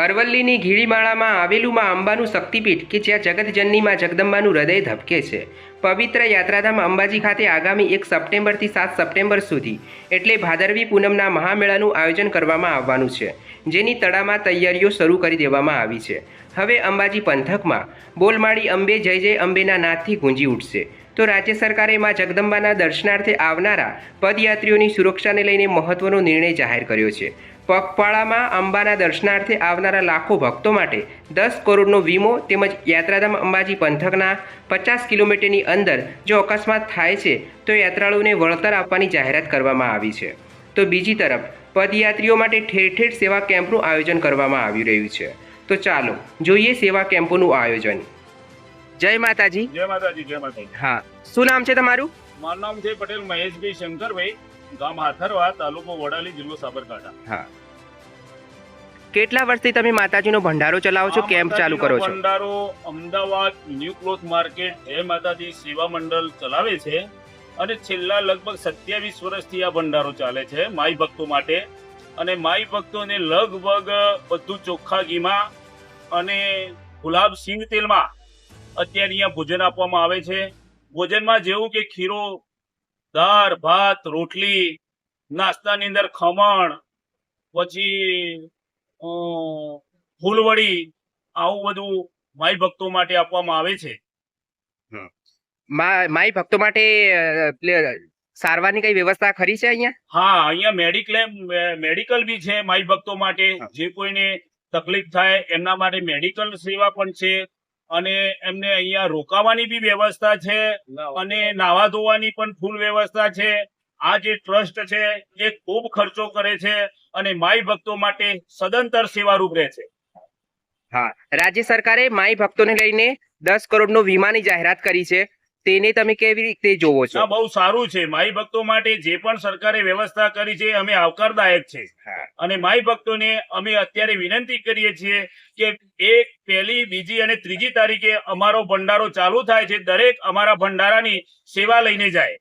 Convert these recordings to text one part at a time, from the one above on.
અરવલ્લીની ગીરીમાળામાં આવેલું માં અંબાનું શક્તિપીઠ કે જ્યાં જગતજનની માં જગદંબાનું હૃદય ધબકે છે. પવિત્ર યાત્રાધામ અંબાજી ખાતે આગામી 1 સપ્ટેમ્બરથી 7 સપ્ટેમ્બર સુધી એટલે ભાદરવી પૂનમના મહામેળાનું આયોજન કરવામાં આવવાનું છે, જેની તડામાર તૈયારીઓ શરૂ કરી દેવામાં આવી છે. હવે અંબાજી પંથકમાં બોલમાળી અંબે જય જય અંબેના નાદથી ગુંજી ઉઠશે. તો રાજ્ય સરકારે માં જગદંબાના દર્શનાર્થે આવનારા પદયાત્રીઓની સુરક્ષાને લઈને મહત્વનો નિર્ણય જાહેર કર્યો છે. પગપાળામાં અંબાના દર્શનાર્થે આવનારા લાખો ભક્તો માટે 10 કરોડનો વીમો તેમજ યાત્રાધામ અંબાજી પંથકના 50 કિલોમીટરની અંદર જો અકસ્માત થાય છે તો યાત્રાળુઓને વળતર આપવાની જાહેરાત કરવામાં આવી છે. તો બીજી તરફ પદયાત્રીઓ માટે ઠેર ઠેર સેવા કેમ્પનું આયોજન કરવામાં આવી રહ્યું છે. તો ચાલો જોઈએ સેવા કેમ્પોનું આયોજન. જય માતાજી. જય માતાજી. જય માતાજી. હા, શું નામ છે તમારું? મારું નામ છે પટેલ મહેશભાઈ શંકરભાઈ, ગામ હાથરવા, તાલુકો વડાલી, જિલ્લો સાબરકાંઠા. હા, કેટલા વર્ષથી તમે માતાજીનો ભંડારો ચલાવો છો, કેમ્પ ચાલુ કરો છો? ભંડારો અમદાવાદ ન્યૂ ક્લોથ માર્કેટ જય માતાજી સેવા મંડળ ચલાવે છે અને છેલ્લા લગભગ 27 વર્ષથી આ ભંડારો ચાલે છે માઈ ભક્તો માટે. અને માઈ ભક્તોને લગભગ બધું ચોખ્ખા ઘીમાં અને ગુલાબ સિંગ તેલમાં અત્યારે અહીંયા ભોજન આપવામાં આવે છે. ભોજનમાં જેવું કે ખીરો, દાળ, ભાત, રોટલી, નાસ્તાની અંદર ખમણ, પછી ફૂલવડી, આવું બધું માઈ ભક્તો માટે આપવામાં આવે છે. માઈ ભક્તો માટે સારવારની કઈ વ્યવસ્થા ખરી છે અહીંયા? હા, અહીંયા મેડિકલ બી છે માઈ ભક્તો માટે. જે કોઈને તકલીફ થાય એમના માટે મેડિકલ સેવા પણ છે અને એમને અહીંયા રોકાવાની બી વ્યવસ્થા છે અને નાવા ધોવાની પણ ફૂલ વ્યવસ્થા છે. આ જે ટ્રસ્ટ છે એ ખૂબ ખર્ચો કરે છે અને માઈ ભક્તો માટે સદંતર સેવારૂપ રહે છે. હા, રાજ્ય સરકારે માઈ ભક્તોને લઈને 10 કરોડનો વીમાની જાહેરાત કરી છે, તેને તમે કેવી રીતે જોવો છો? બહુ સારું છે. માઈ ભક્તો માટે જે પણ સરકારે વ્યવસ્થા કરી છે અમે આવકારદાયક છે. અને માઈ ભક્તોને અમે અત્યારે વિનંતી કરીએ છીએ કે 1, 1, 2 અને 3 તારીખે અમારો ભંડારો ચાલુ થાય છે. દરેક અમારા ભંડારાની સેવા લઈને જાય.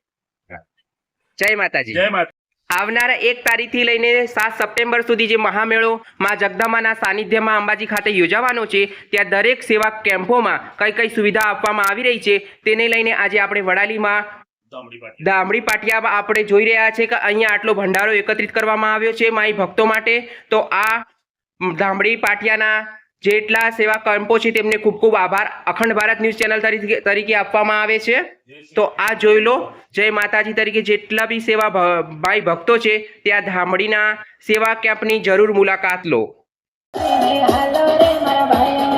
જય માતાજી. જય માતા. આવનારા 1 તારીખથી લઈને 7 સપ્ટેમ્બર સુધી જે મહામેળો માં જગદંબાના સાનિધ્યમાં અંબાજી ખાતે યોજાવાનો છે, ત્યાં દરેક સેવા કેમ્પોમાં કઈ કઈ સુવિધા આપવામાં આવી રહી છે તેને લઈને આજે આપણે વડાલીમાં દામડી પાટિયામાં આપણે જોઈ રહ્યા છે કે અહીંયા આટલો ભંડારો એકત્રિત કરવામાં આવ્યો છે માઈ ભક્તો માટે. તો આ દામડી પાટિયાના જેટલા સેવા કેમ્પો છે તેમને ખૂબ ખૂબ આભાર અખંડ ભારત ન્યૂઝ ચેનલ તરીકે આપવામાં આવે છે. તો આ જોઈ લો. જય માતાજી તરીકે જેટલા બી સેવા ભાઈ ભક્તો છે ત્યાં ધામડીના સેવા કેમ્પની જરૂર મુલાકાત લો. હાલો રે મારા ભાઈ